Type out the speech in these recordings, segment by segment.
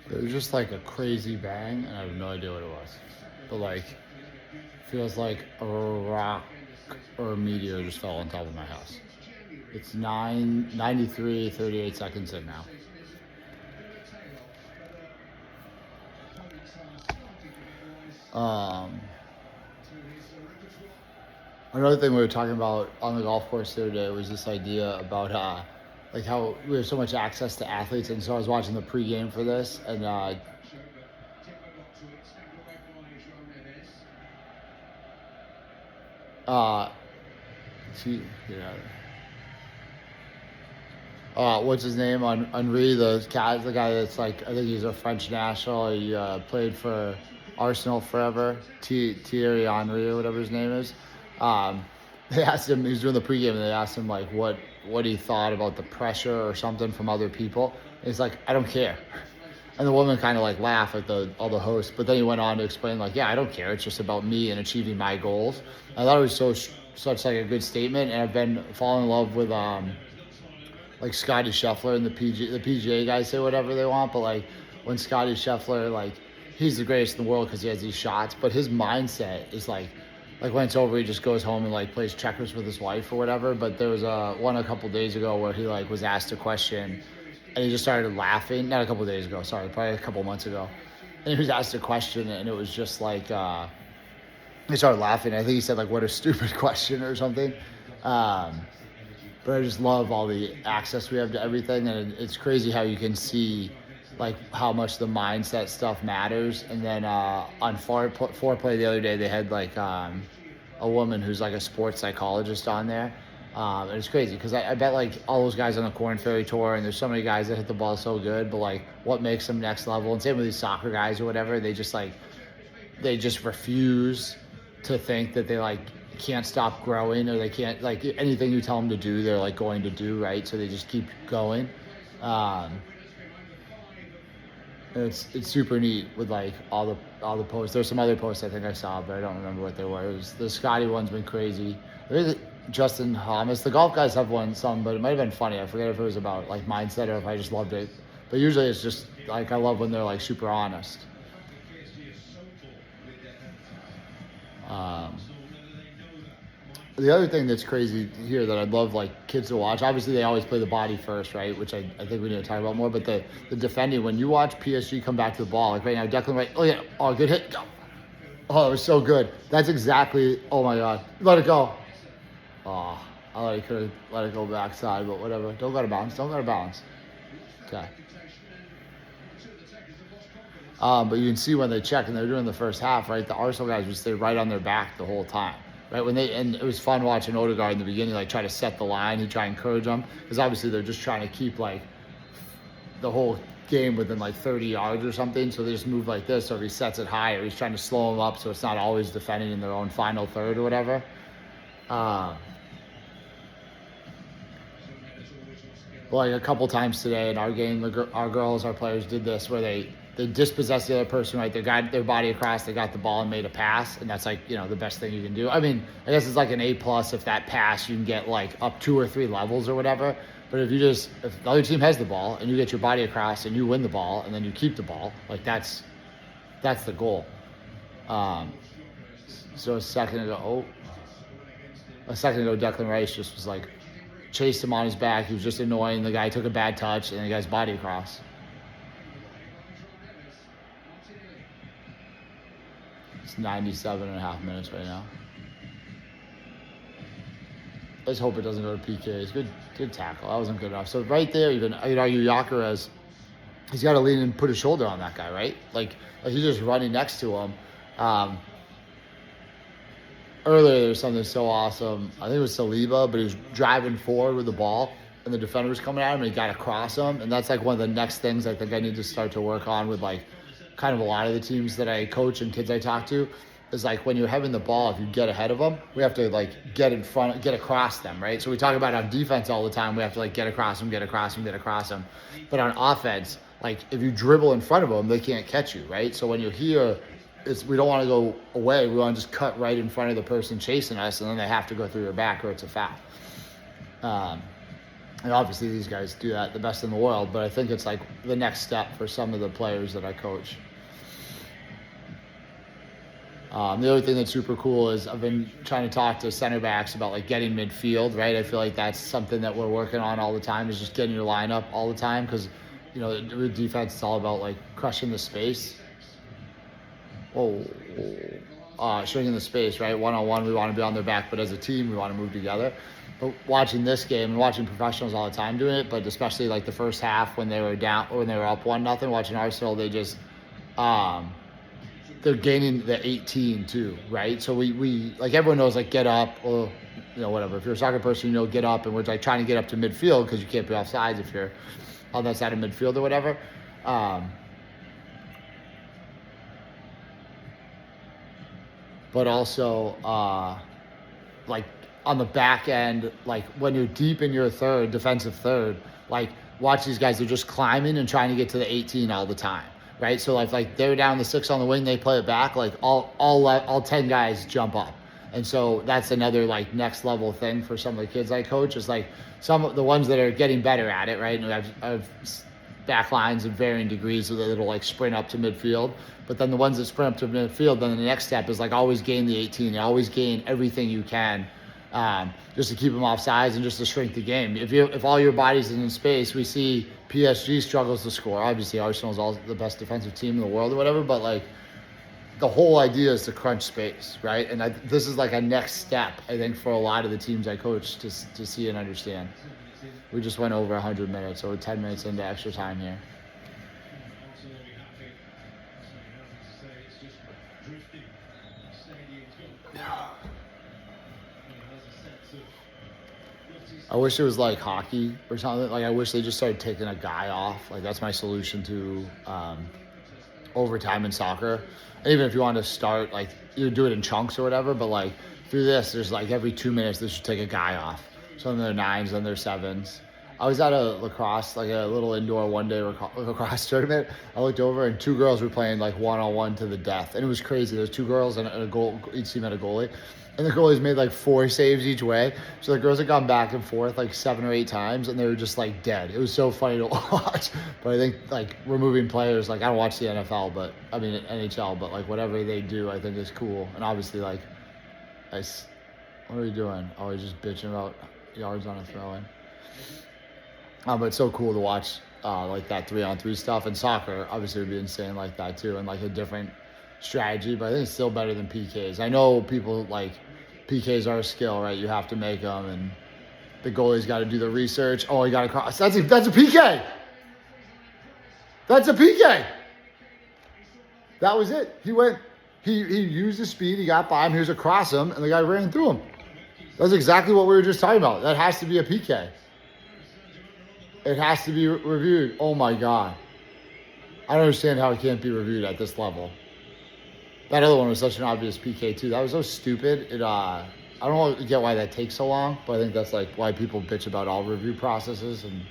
It was just like a crazy bang, and I have no idea what it was. But like, feels like a rock or a meteor just fell on top of my house. It's 9:93, 38 seconds in now. Um, Another thing we were talking about on the golf course the other day was this idea about like how we have so much access to athletes, and so I was watching the pregame for this, and uh, see, yeah. What's his name on Henry, the cat, the guy that's like, I think he's a French national. He played for Arsenal forever. Thierry Henry or whatever his name is. Um, they asked him. He was doing the pregame, and they asked him like what he thought about the pressure or something from other people. And he's like, I don't care. And the woman kind of like laughed at all the hosts, but then he went on to explain like, yeah, I don't care. It's just about me and achieving my goals. I thought it was such like a good statement, and I've been falling in love with like Scotty Scheffler and the PGA guys say whatever they want, but like when Scotty Scheffler, like he's the greatest in the world because he has these shots, but his mindset is like when it's over, he just goes home and like plays checkers with his wife or whatever. But there was one a couple days ago where he like was asked a question, and he just started laughing. Not a couple days ago, sorry, probably a couple months ago, and he was asked a question, and it was just like he started laughing. I think he said like, "What a stupid question" or something. But I just love all the access we have to everything, and it's crazy how you can see like how much the mindset stuff matters. And then on foreplay the other day, they had like a woman who's like a sports psychologist on there. And it's crazy because I bet like all those guys on the Corn Ferry Tour, and there's so many guys that hit the ball so good, but like what makes them next level? And same with these soccer guys or whatever, they just refuse to think that they like can't stop growing, or they can't, like anything you tell them to do they're like going to do, right? So they just keep going. And it's super neat with like all the posts. There's some other posts I think I saw, but I don't remember what they were. It was the Scotty one's been crazy. Justin Thomas, the golf guys have won some, but it might have been funny. I forget if it was about like mindset or if I just loved it, but usually it's just like I love when they're like super honest. The other thing that's crazy here that I'd love like kids to watch, obviously they always play the body first, right? Which I think we need to talk about more. But the defending, when you watch PSG come back to the ball, like right now, Declan Rice, oh yeah, oh good hit, go. Oh, it was so good. That's exactly, oh my God. Let it go. Oh, I thought he could have let it go backside, but whatever. Don't go to bounds. Don't go to bounds. Okay. But you can see when they check, and they're doing the first half, right? The Arsenal guys would stay right on their back the whole time, right? And it was fun watching Odegaard in the beginning, like try to set the line. He'd try and encourage them because obviously they're just trying to keep like the whole game within like 30 yards or something. So they just move like this. So if he sets it high, or he's trying to slow them up so it's not always defending in their own final third or whatever. Like a couple times today in our game, our girls, our players did this where they dispossessed the other person, right? They got their body across, they got the ball and made a pass, and that's like, the best thing you can do. I mean, I guess it's like an A+ if that pass you can get like up 2 or 3 levels or whatever. But if the other team has the ball and you get your body across and you win the ball and then you keep the ball, like that's the goal. So a second ago, Declan Rice just was like, chased him on his back. He was just annoying. The guy took a bad touch, and the guy's body across. It's 97 and a half minutes right now. Let's hope it doesn't go to PKs. Good tackle. That wasn't good enough. So right there, even I'd argue Gyökeres, he's got to lean and put his shoulder on that guy, right? Like he's just running next to him. Earlier, there was something so awesome. I think it was Saliba, but he was driving forward with the ball, and the defender was coming at him, and he got across him. And that's like one of the next things I think I need to start to work on with like kind of a lot of the teams that I coach and kids I talk to, is like when you're having the ball, if you get ahead of them, we have to like get across them, right? So we talk about on defense all the time, we have to like get across them. But on offense, like if you dribble in front of them, they can't catch you, right? So when you're here, we don't want to go away. We want to just cut right in front of the person chasing us, and then they have to go through your back or it's a foul. And obviously these guys do that the best in the world, but I think it's like the next step for some of the players that I coach. The other thing that's super cool is I've been trying to talk to center backs about like getting midfield, right? I feel like that's something that we're working on all the time, is just getting your lineup all the time, because with defense it's all about like crushing the space. Shrinking the space, right? One-on-one, we want to be on their back, but as a team, we want to move together. But watching this game and watching professionals all the time doing it, but especially like the first half when they were down, or when they were up 1-0, watching Arsenal, they just, they're gaining the 18 too, right? So we like, everyone knows like get up, or whatever. If you're a soccer person, get up, and we're like trying to get up to midfield because you can't be offsides if you're on that side of midfield or whatever. But also, like on the back end, like when you're deep in your third, defensive third, like watch these guys, they're just climbing and trying to get to the 18 all the time, right? So like they're down the 6 on the wing, they play it back, like all 10 guys jump up. And so that's another like next level thing for some of the kids I coach, is like some of the ones that are getting better at it, right? And I've back lines in varying degrees so that it'll like sprint up to midfield. But then the ones that sprint up to midfield, then the next step is like always gain the 18. You always gain everything you can, just to keep them off sides and just to shrink the game. If all your body's in space, we see PSG struggles to score. Obviously, Arsenal's all the best defensive team in the world or whatever, but like the whole idea is to crunch space, right? And this is like a next step, I think, for a lot of the teams I coach to see and understand. We just went over 100 minutes, so we're 10 minutes into extra time here. I wish it was like hockey or something. Like I wish they just started taking a guy off. Like that's my solution to overtime in soccer. And even if you want to start, like you do it in chunks or whatever, but like through this, there's like every 2 minutes they should take a guy off. Some of their 9s, then their 7s. I was at a lacrosse, like a little indoor one-day lacrosse tournament. I looked over and 2 girls were playing like one-on-one to the death. And it was crazy. There was 2 girls and a goal, each team had a goalie. And the goalies made like 4 saves each way. So the girls had gone back and forth like 7 or 8 times, and they were just like dead. It was so funny to watch. But I think like removing players, like I don't watch the NFL, but I mean NHL, but like whatever they do, I think is cool. And obviously like, what are we doing? Oh, he's just bitching about yards on a throw-in. But it's so cool to watch like that 3-on-3 stuff. And soccer obviously would be insane like that too, and like a different strategy, but I think it's still better than PKs. I know people like PKs are a skill, right? You have to make them, and the goalie's got to do the research. Oh, he got to cross. That's a PK. That's a PK. That was it. He used his speed. He got by him. Here's across him, and the guy ran through him. That's exactly what we were just talking about. That has to be a PK. It has to be reviewed. Oh my God. I don't understand how it can't be reviewed at this level. That other one was such an obvious PK too. That was so stupid. I don't get why that takes so long, but I think that's like why people bitch about all review processes and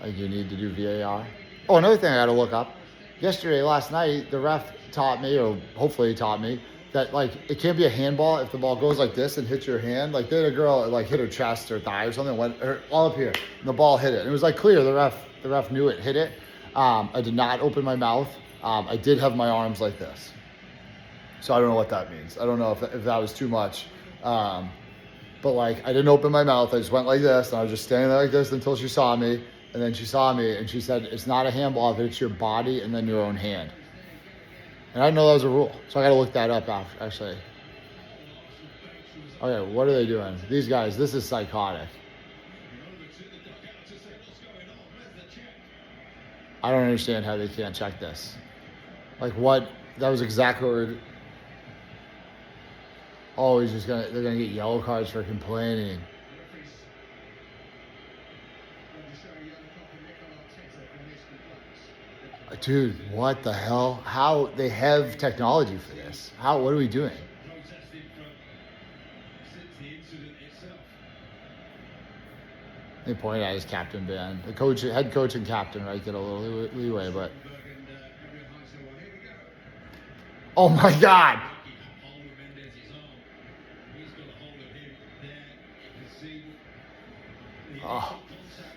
like you need to do VAR. Oh, another thing I got to look up. Last night, the ref taught me, or hopefully he taught me, that like it can't be a handball if the ball goes like this and hits your hand. Like they had a girl like hit her chest or thigh or something, went all up here, and the ball hit it. And it was like clear. The ref knew it hit it. I did not open my mouth. I did have my arms like this. So I don't know what that means. I don't know if that was too much. But like I didn't open my mouth. I just went like this, and I was just standing there like this until she saw me. And then she saw me, and she said, it's not a handball if it's your body and then your own hand. And I didn't know that was a rule. So I got to look that up actually. Okay, what are they doing? These guys, this is psychotic. I don't understand how they can't check this. Like what? That was exactly what we're... Oh, they're gonna get yellow cards for complaining. Dude, what the hell? How they have technology for this? What are we doing? They point at his captain ban. The head coach and captain, right, get a little leeway, but oh my God. Oh,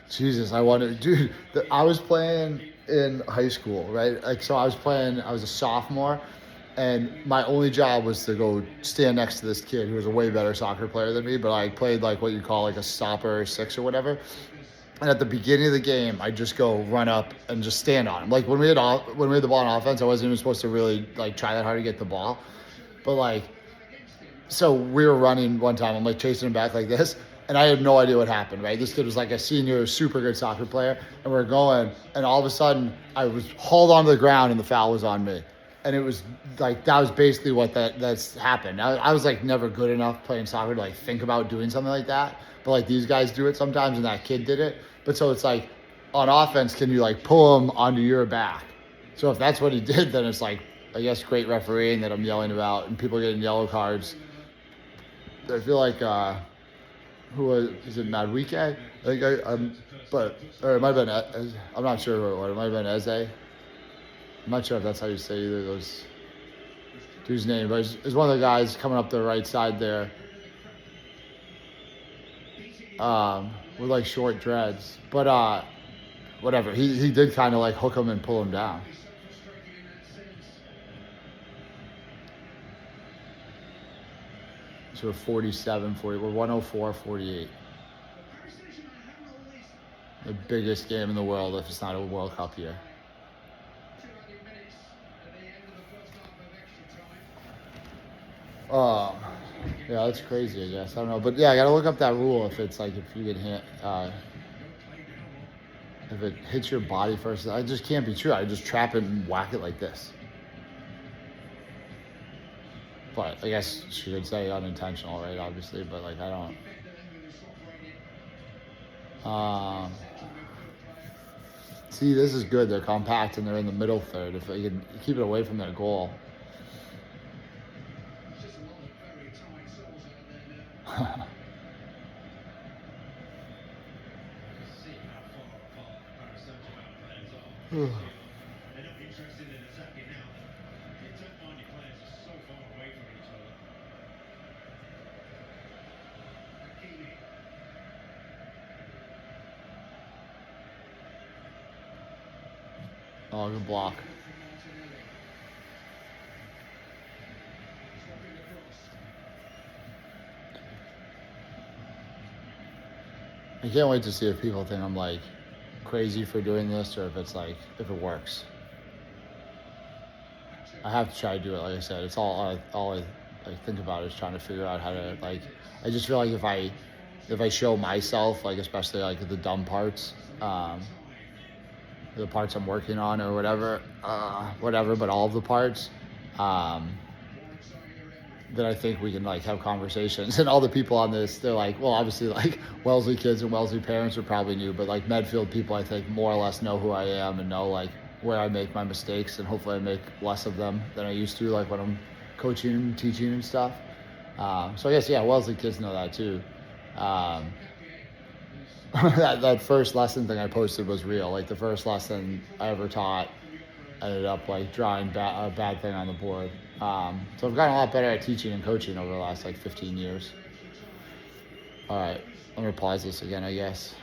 Jesus, I wanted, dude. I was playing in high school, right? Like, so I was playing. I was a sophomore, and my only job was to go stand next to this kid who was a way better soccer player than me. But I played like what you call like a stopper or six or whatever. And at the beginning of the game, I just go run up and just stand on him. Like when we had the ball on offense, I wasn't even supposed to really like try that hard to get the ball. But like, so we were running one time. I'm like chasing him back like this, and I had no idea what happened. Right, this kid was like a senior, super good soccer player, and we're going, and all of a sudden I was hauled onto the ground, and the foul was on me. And it was like that was basically what that's happened. I was like never good enough playing soccer to like think about doing something like that. But like these guys do it sometimes, and that kid did it. But so it's like on offense, can you like pull him onto your back? So if that's what he did, then it's like I guess great refereeing that I'm yelling about, and people getting yellow cards. I feel like who is it? Madwike? I think but or it might have been. I'm not sure who it was. It might have been Eze. I'm not sure if that's how you say either of those dude's name, but it's one of the guys coming up the right side there, with like short dreads. But whatever. He did kind of like hook him and pull him down. So 47, 40, we're 104, 48. The biggest game in the world if it's not a World Cup year. Yeah, that's crazy, I guess. I don't know. But yeah, I gotta look up that rule if it's like if you get hit, if it hits your body first. I just can't be true. I just trap it and whack it like this. But I guess she could say unintentional, right? Obviously, but like I don't. See, this is good. They're compact and they're in the middle third. If they can keep it away from their goal. Oh, good block. I can't wait to see if people think I'm like crazy for doing this or if it's like if it works. I have to try to do it. Like I said, it's all I like think about is trying to figure out how to like. I just feel like if I show myself, like especially like the dumb parts, the parts I'm working on or whatever, but all of the parts, then I think we can like have conversations. And all the people on this, they're like, well, obviously like Wellesley kids and Wellesley parents are probably new, but like Medfield people, I think more or less know who I am and know like where I make my mistakes, and hopefully I make less of them than I used to, like when I'm coaching and teaching and stuff. So I guess, yeah, Wellesley kids know that too. That first lesson thing I posted was real. Like the first lesson I ever taught, I ended up like drawing a bad thing on the board. So I've gotten a lot better at teaching and coaching over the last like 15 years. All right, I'm gonna pause this again, I guess.